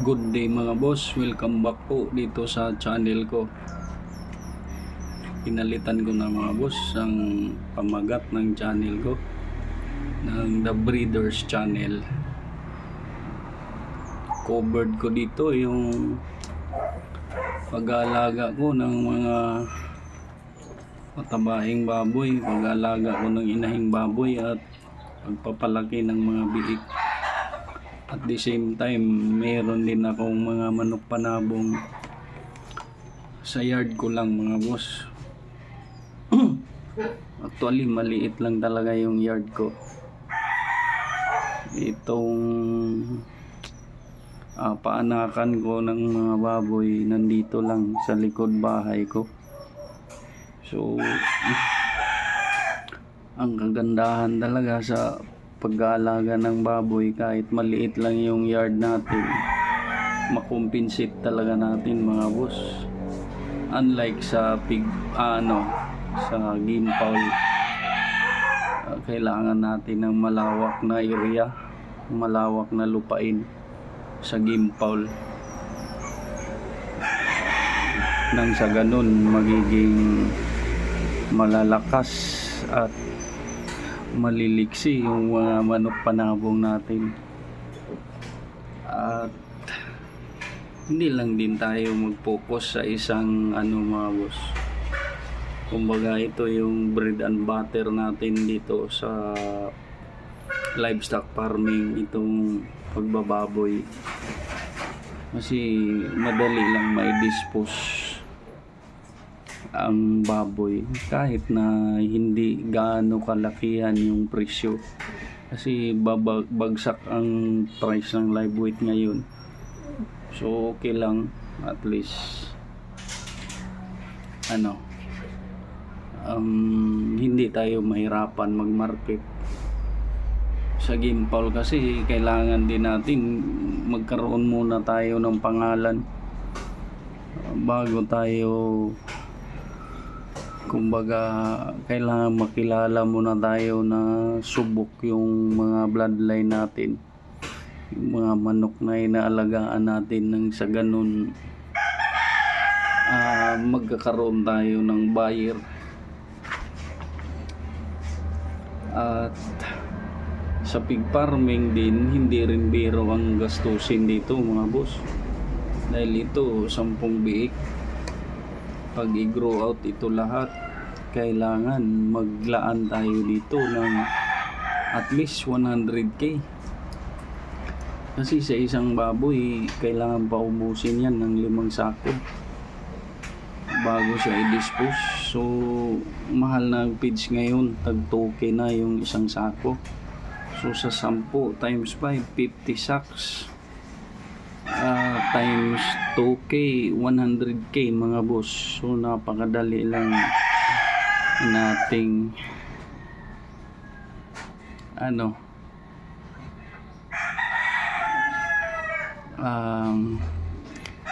Good day mga boss, welcome back po dito sa channel ko. Pinalitan ko na mga boss ang pamagat ng channel ko, ng The Breeders Channel. Covered ko dito yung pag-aalaga ko ng mga matabaing baboy, pag-aalaga ko ng inahing baboy at pagpapalaki ng mga biik. At the same time, meron din akong mga manok panabong sa yard ko lang mga boss. Actually, maliit lang talaga yung yard ko. Itong paanakan ko ng mga baboy nandito lang sa likod bahay ko. So, ang kagandahan talaga sa pag-aalaga ng baboy, kahit maliit lang yung yard natin, makompensate talaga natin mga boss. Unlike sa sa game fowl, kailangan natin ng malawak na area, malawak na lupain sa game fowl. Nang sa ganun magiging malalakas at maliliksi yung mga manok panabong natin. At hindi lang din tayo mag-focus sa isang mga boss. Kumbaga ito yung bread and butter natin dito sa livestock farming, itong pagbababoy. Kasi madali lang mai-dispose ang baboy kahit na hindi gaano kalakihan yung presyo, kasi bagsak ang price ng live weight ngayon. So okay lang, at least hindi tayo mahirapan mag-market. Sa game fowl kasi kailangan din natin magkaroon muna tayo ng pangalan bago tayo, kumbaga kailangan makilala muna tayo na subok yung mga bloodline natin, yung mga manok na inaalagaan natin, nang sa ganun magkakaroon tayo ng buyer. At sa pig farming din, hindi rin biro ang gastusin dito mga boss, dahil ito 10 biik. Pag i-grow out ito lahat, kailangan maglaan tayo dito ng at least 100k. Kasi sa isang baboy, kailangan pa ubusin yan ng 5 sako bago siya i-dispose. So, mahal na ang feeds ngayon, tag 2k na yung isang sako. So, sa 10 times 5, 50 sacks. Times 2k, 100k mga boss. So napakadali lang nating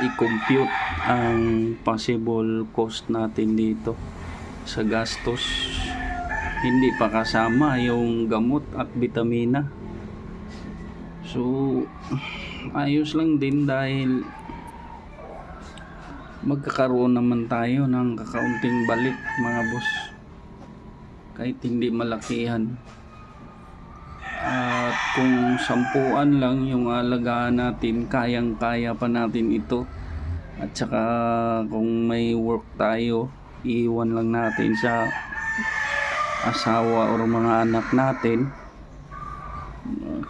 i-compute ang possible cost natin dito sa gastos, hindi pa kasama yung gamot at bitamina. So ayos lang din, dahil magkakaroon naman tayo ng kakaunting balik mga boss, kahit hindi malakihan. At kung 10 lang yung alagaan natin, kayang-kaya pa natin ito. At saka kung may work tayo, iiwan lang natin sa asawa o mga anak natin,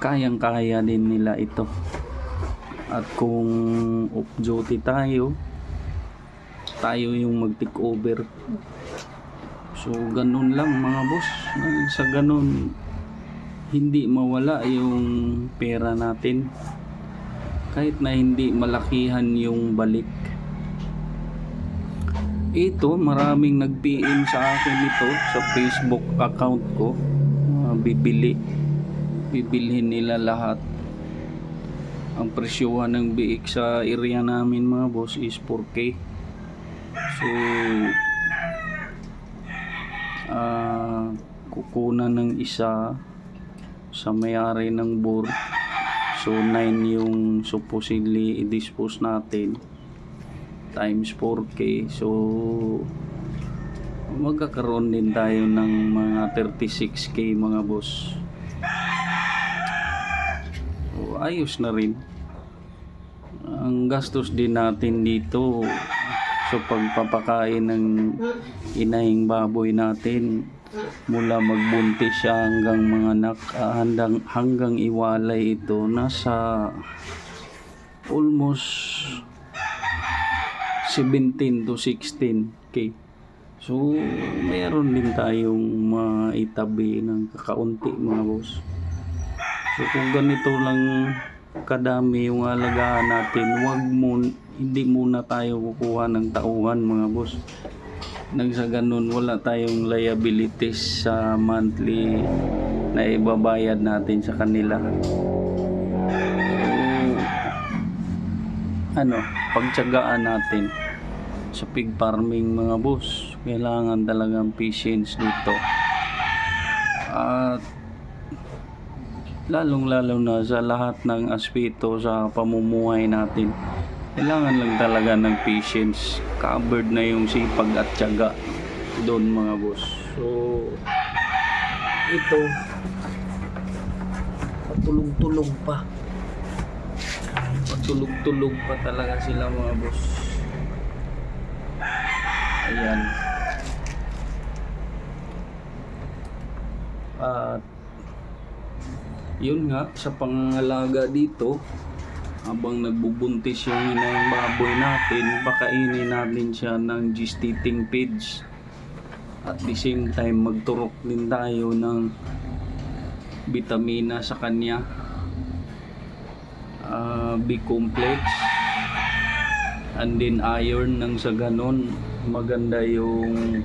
kayang-kaya din nila ito. At kung off duty tayo yung mag-take over. So ganun lang mga boss. Sa ganun, hindi mawala yung pera natin, kahit na hindi malakihan yung balik. Ito, maraming nag-PM sa akin ito sa Facebook account ko. Bibilhin nila lahat. Ang presyuhan ng biik sa area namin mga boss is 4k. So kukunan ng isa sa may-ari ng bur So 9 yung supposedly i-dispose natin times 4K. So magkakaroon din tayo ng mga 36K mga boss. So ayos na rin. Ang gastos din natin dito sa pagpapakain ng inahing baboy natin, mula magbuntis siya hanggang mga hanggang iwalay ito, nasa almost 17 to 16K. So meron din tayong maitabi ng kakaunti mga boss. So kung ganito lang kadami yung alagaan natin, hindi muna tayo kukuha ng tauhan mga boss. Nang sa ganun, wala tayong liabilities sa monthly na ibabayad natin sa kanila. So, pagtiyagaan natin sa pig farming mga boss. Kailangan talagang patience dito. At lalong-lalo na sa lahat ng aspeto sa pamumuhay natin, kailangan lang talaga ng patience. Covered na yung sipag at tiyaga doon mga boss. So ito, patulog-tulog pa, patulog-tulog pa talaga sila mga boss. Ayan. At yun nga, sa pangangalaga dito, habang nagbubuntis yung inang baboy natin, pakainin natin siya ng gestating feeds. At the same time, magturok din tayo ng vitamina sa kanya, B-complex, and then iron. Nang sa ganon, maganda yung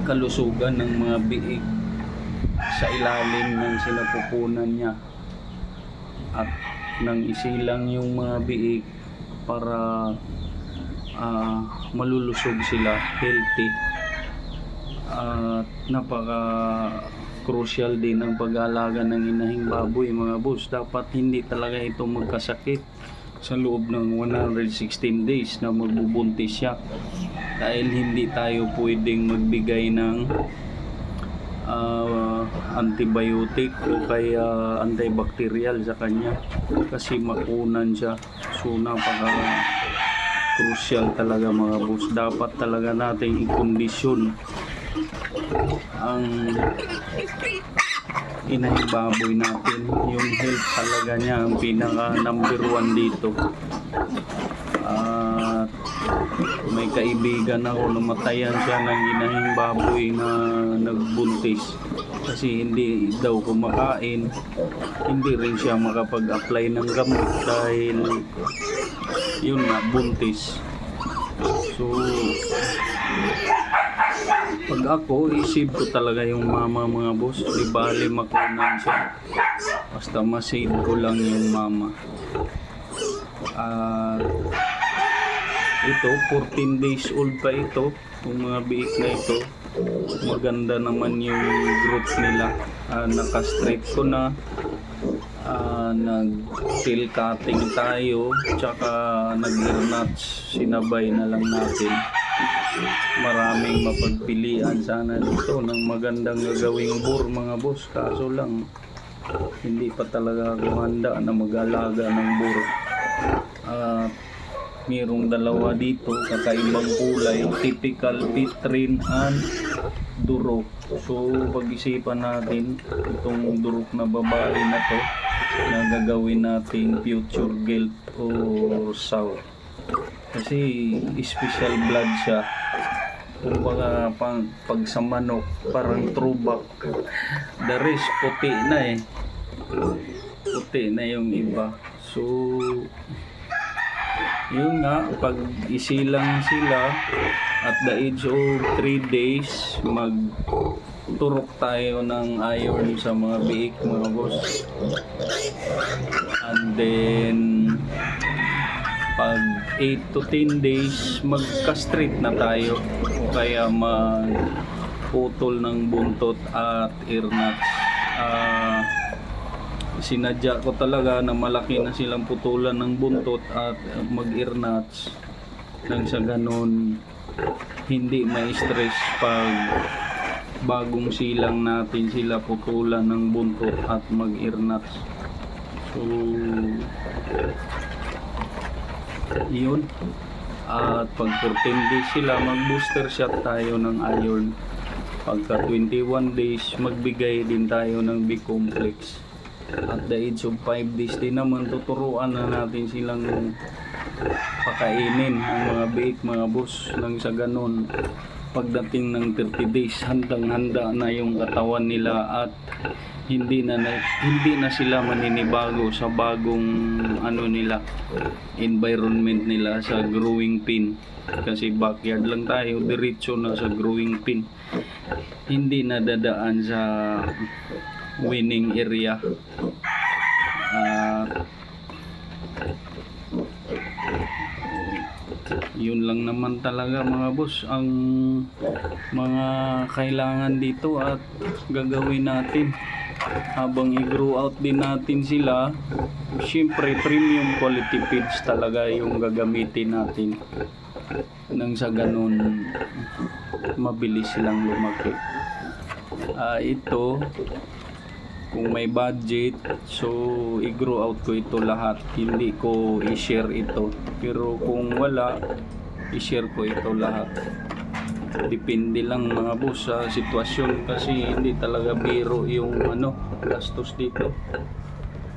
kalusugan ng mga biik sa ilalim ng sinapupunan niya, at nang isilang yung mga biik para malulusog sila, healthy. At napaka crucial din ang pag-aalaga ng inahing baboy mga boss. Dapat hindi talaga ito magkasakit sa loob ng 116 days na magbubuntis siya, dahil hindi tayo pwedeng magbigay ng antibiotic o kaya antibacterial sa kanya, kasi makunan siya. So napaka crucial talaga mga boss. Dapat talaga nating i-kondisyon ang inahing baboy natin. Yung health talaga niya ang pinaka number 1 dito. May kaibigan ako, namatayan siya ng inahing baboy na nagbuntis kasi hindi daw kumakain, hindi rin siya makapag-apply ng gamot dahil yun nga, buntis. So pag ako, isip ko talaga yung mama mga boss. Di bali makunan siya, basta masave ko lang yung mama. Ito 14 days old pa ito, yung mga biik na ito. Maganda naman yung growth nila. Naka-straight ko na, nag-tail cutting tayo, tsaka nag-ear nuts, sinabay na lang natin. Maraming mapagpilian sana dito ng magandang gagawing bur mga boss, kaso lang hindi pa talaga ako handa na mag-alaga ng bur. Mayroong dalawa dito, kakaibang kulay, typical Pitrin and Durok. So pag-isipan natin itong Durok na babae na to na gagawin natin future gelt or sow, kasi special blood siya. Kumbaga pag sa manok parang throwback, the rest puti na puti na yung iba. So yun nga, pag isilang sila at the age of 3 days, magturok tayo ng iron sa mga biik mga boss. And then pag 8 to 10 days, mag-castrate na tayo o kaya magputol ng buntot at ear nuts. Sinadya ko talaga na malaki na silang putulan ng buntot at mag-ear nuts nang sa ganun hindi ma-stress pag bagong silang natin sila putulan ng buntot at mag-ear nuts. So yun, at pag 14 days sila mag-booster shot tayo ng iron. Pagka 21 days magbigay din tayo ng B-complex. At the age of 5 days din naman tuturuan na natin silang pakainin ang mga biik mga boss. Nang sa ganun pagdating ng 30 days handang-handa na yung katawan nila at hindi na sila maninibago sa bagong nila environment nila sa growing pin, kasi backyard lang tayo, diretso na sa growing pin, hindi na dadaan sa winning area. Yun lang naman talaga mga boss ang mga kailangan dito at gagawin natin habang i-grow out din natin sila. Siyempre premium quality feeds talaga yung gagamitin natin nang sa ganun mabilis silang lumaki. Ito kung may budget, so i-grow out ko ito lahat, hindi ko i-share ito. Pero kung wala, i-share ko ito lahat. Depende lang mga boss sa sitwasyon, kasi hindi talaga biro yung gastos dito.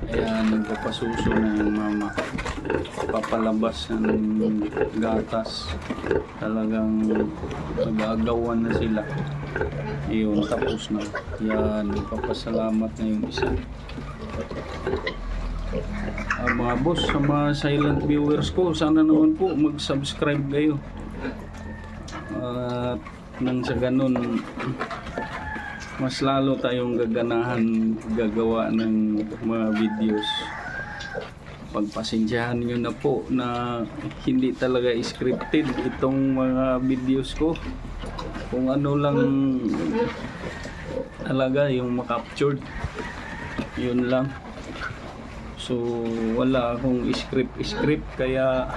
Ayan, nagpapasuso na yung mama, papalabas ng gatas, talagang nag-aagawan na sila. Yun, tapos na. Yan, papasalamat na yung isa. Mga boss, sa mga silent viewers ko, sana naman po mag-subscribe kayo. At nang sa ganun, mas lalo tayong gaganahan gagawa ng mga videos. Pagpasensyahan nyo na po na hindi talaga scripted itong mga videos ko. Kung ano lang talaga yung makaptured, yun lang. So wala akong script, kaya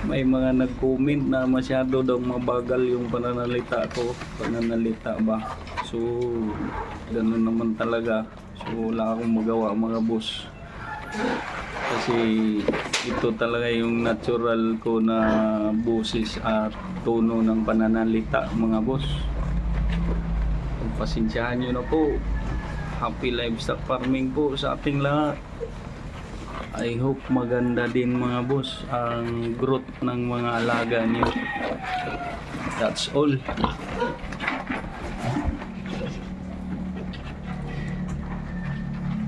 may mga nag-comment na masyado daw mabagal yung pananalita ba. So ganun naman talaga. So wala akong magawa mga boss, kasi ito talaga yung natural ko na boses at tono ng pananalita mga boss. Pagpasensyahan nyo na po. Happy livestock farming po sa ating lahat. I hope maganda din mga boss ang growth ng mga alaga niyo. That's all.